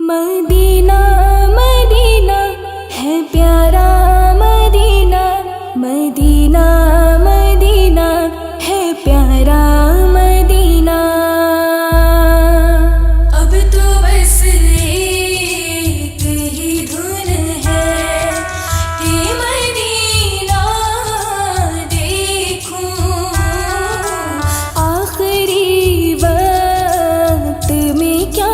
Medina Medina है प्यारा Medina, Medina Medina है प्यारा मदीना। अब तो बस एक ही धुन है कि मदीना देखूं। आखिरी वक्त में क्या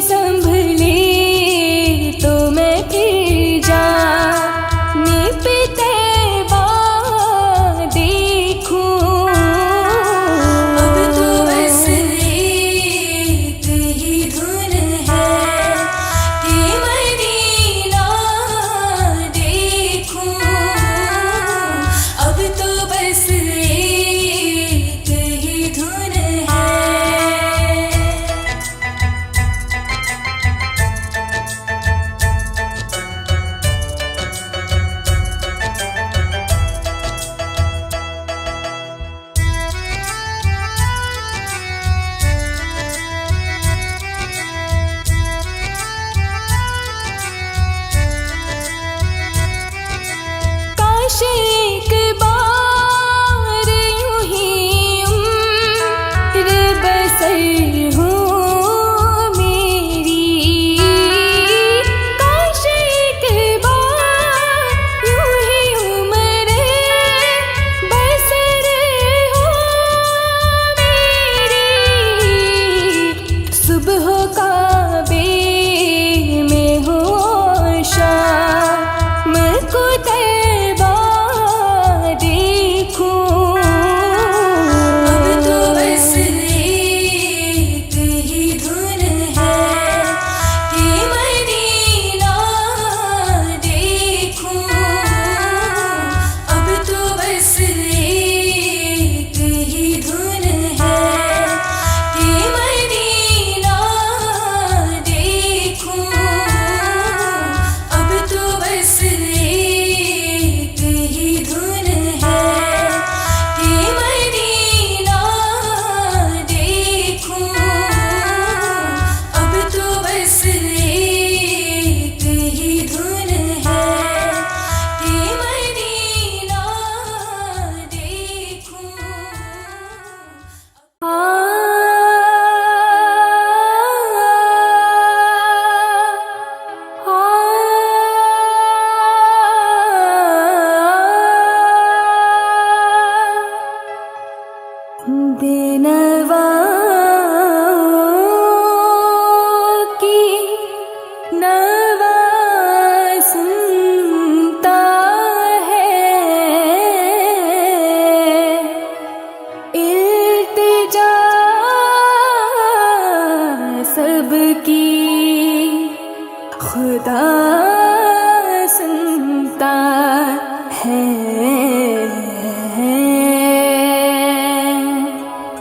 संभले तो मैं फिर जा नीपते सुनता है।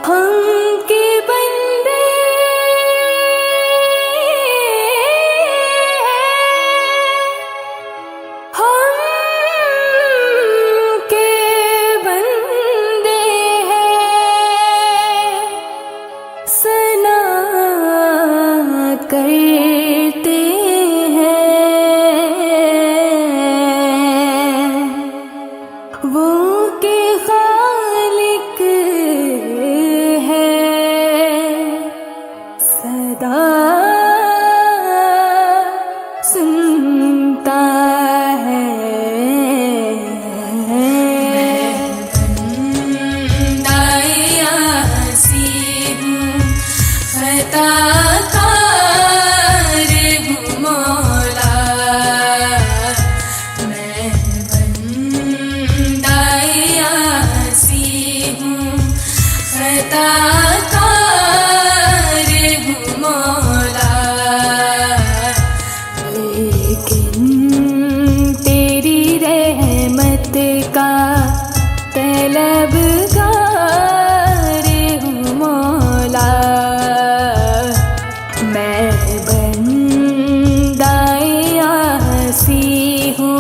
हम के बंदे हम के बंदे हैं, सना करते हैं वो के खालिक है, सदा सुनता है। बंदाया हसीब खता कार हूँ मौला, मैं बंदाया हसीब खता कार हूँ मौला, लेकिन तेरी रहमत का तलबगार हूँ मौला, मैं बंदाए आसी हूँ।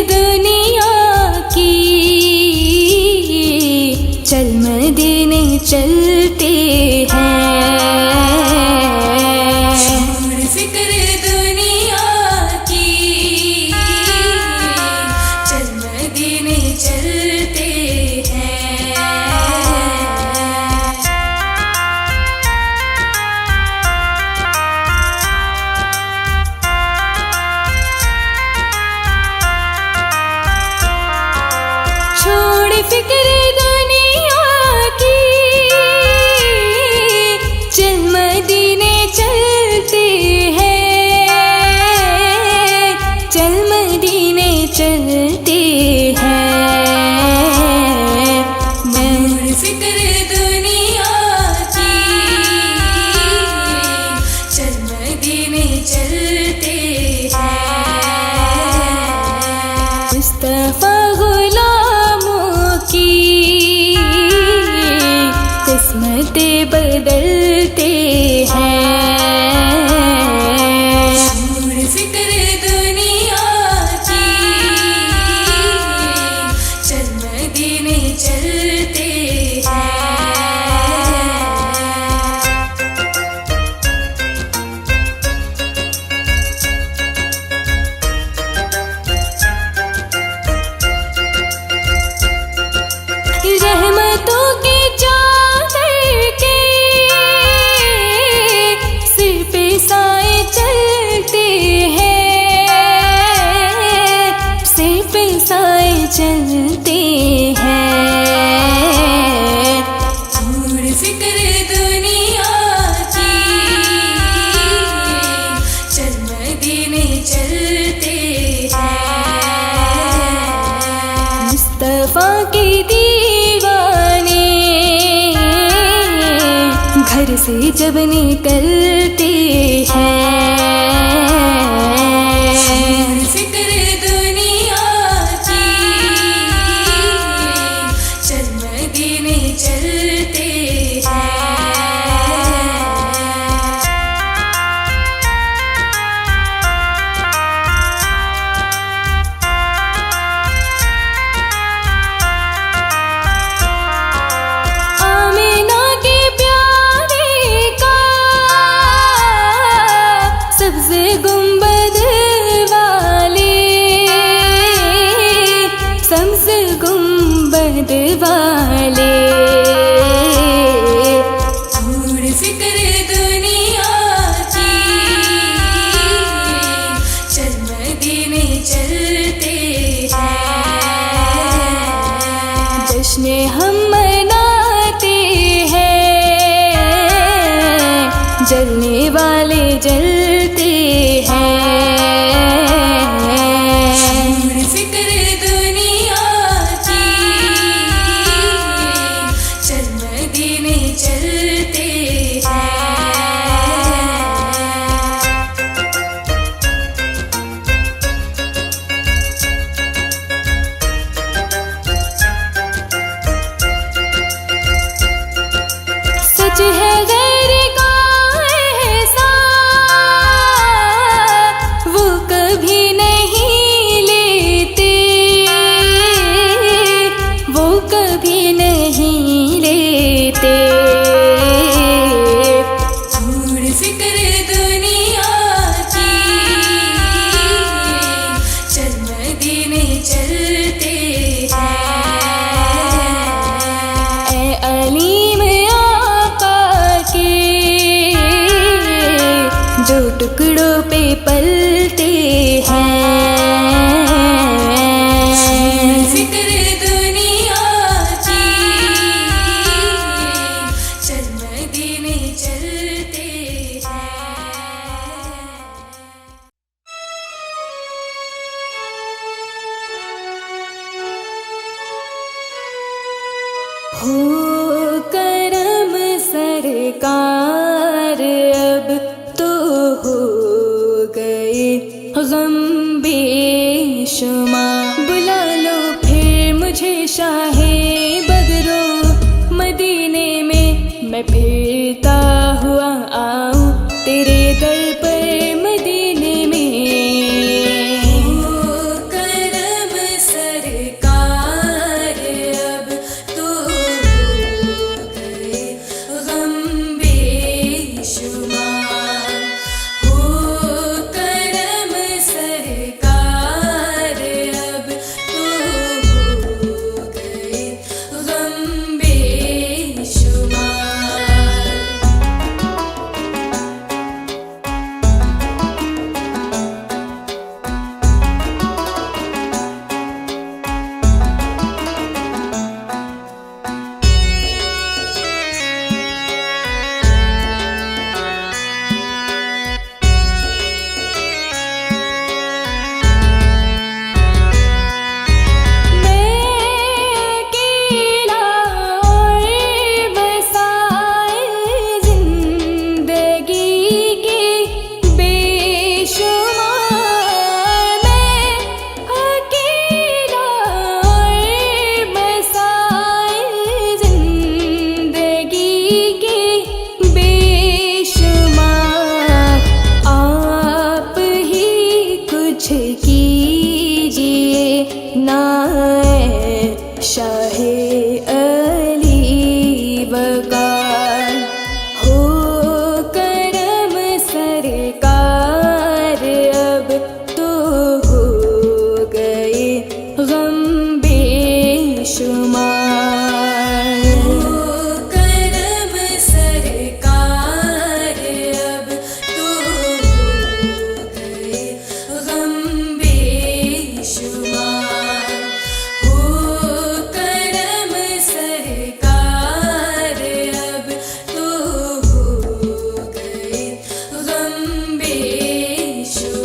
दुनिया की, चल मदीने चलते हैं। छोड़ फिक्र दुनिया की, चल मदीने चलते हैं। छोड़ फिक्र दुनिया की, चल मदीने चलते हैं। चल मदीने चलते हैं। छोड़ फिक्र दुनिया की, चल मदीने चलते हैं। मुस्तफा किस्मतें बदलते हैं। छोड़ फिक्र दुनिया की, चल मदीने चलते हैं। रहमतों की चलते हैं। छोड़ फिक्र दुनिया की, चल मदीने चलते हैं। मुस्तफा के दीवाने घर से जब निकलते हैं। चलते हैं। आमिना के प्यारे का सबसे गुंबद वाले, सबसे गुंबद वाले। जश्न हम मनाते हैं, जलने वाले जलते हैं। छोड़ फिक्र दुनिया की, चल मदीने चलते हैं। है गैर का एहसान, वो कभी नहीं लेते, वो कभी नहीं लेते। छोड़ फिक्र दुनिया की, चल मदीने चलते हैं। ऐ अलीम जो टुकड़ों पे पलते हैं। फिक्र दुनिया की, चल मदीने चलते हैं। हो करम सरकार, अब तो हो गए गम बेशुमार। बुला लो फिर मुझे शाहे बगरो, मदीने में मैं फिरता हुआ आऊं तेरे दर पर मदीने में। ओ करम देखना है शाहे अली वकार, हो करम सरकार, अब तो हो गए गम बेशुमार। हो करम सरकार, अब तो हो गए गम बेशुमार। हो करम सरकार, अब तो हो गए गम बेशुमार।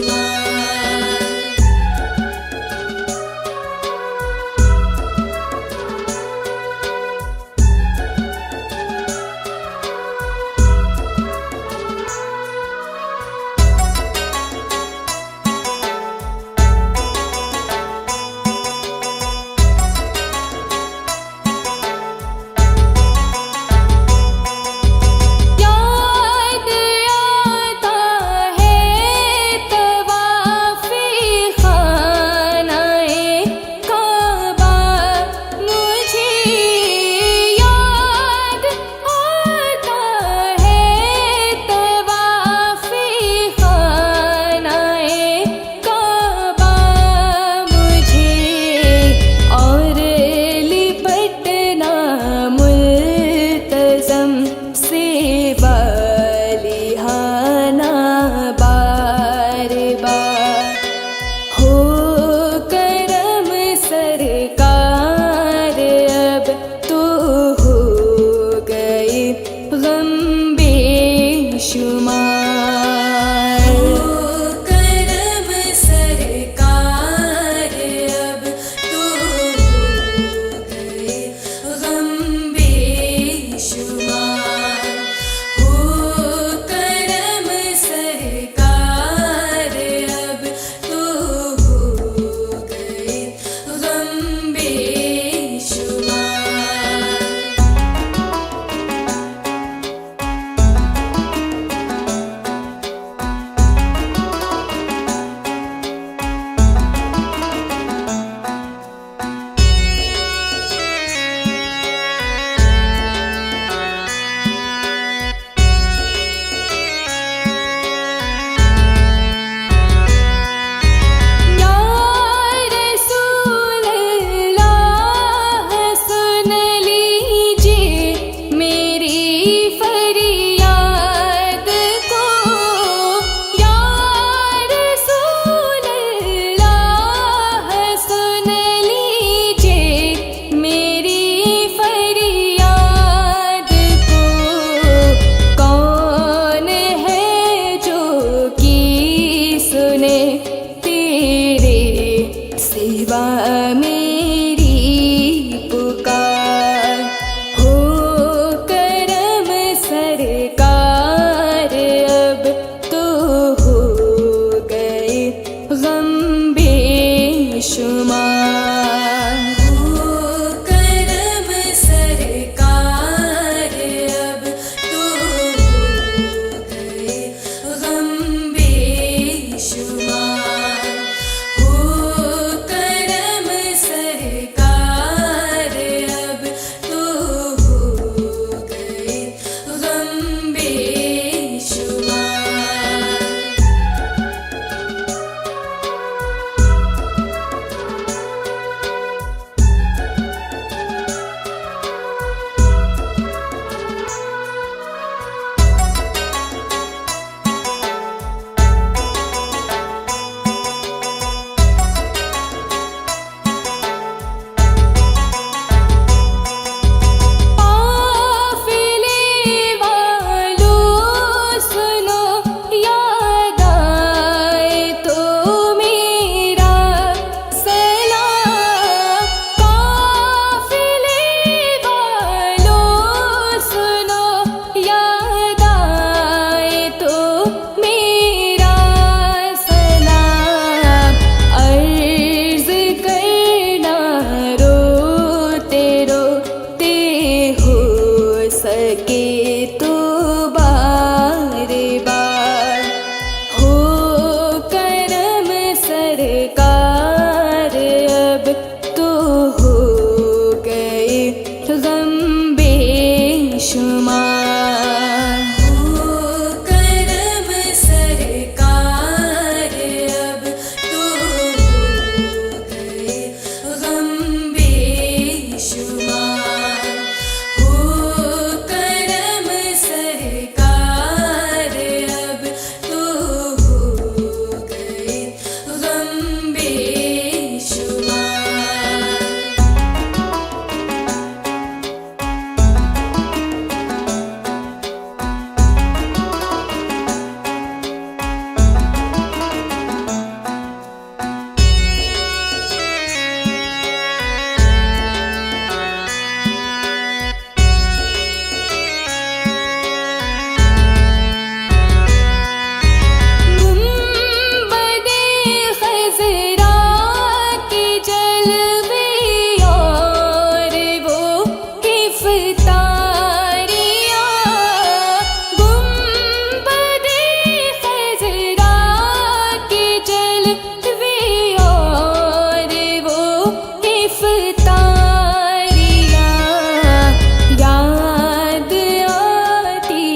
याद आती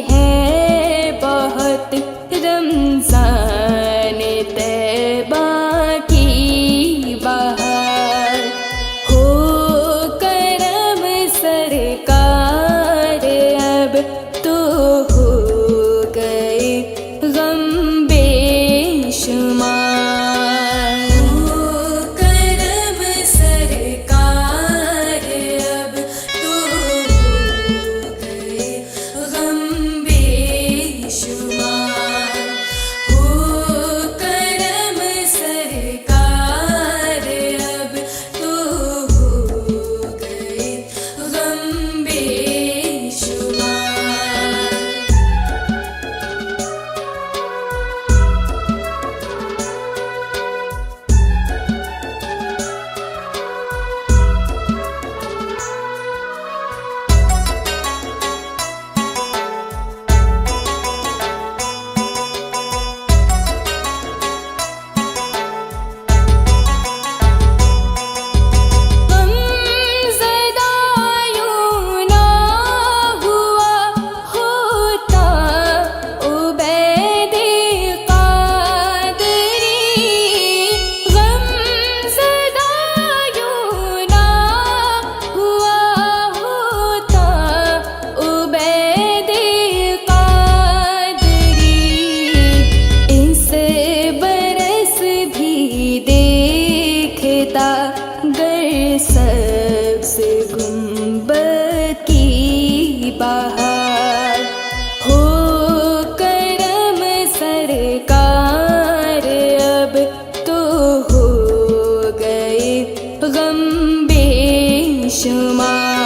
है बहुत रमज़ान तैबा की बहार। हो करम सरकार अब तो हो गए गम बेशुमार। हो करम सरकार अब तो हो गए गम बेशुमार। हो करम सरकार अब तो हो गए गम बेशुमार। गर सबसे गुंबद की बहार। हो करम सरकार अब तो हो गए गम बेशुमार।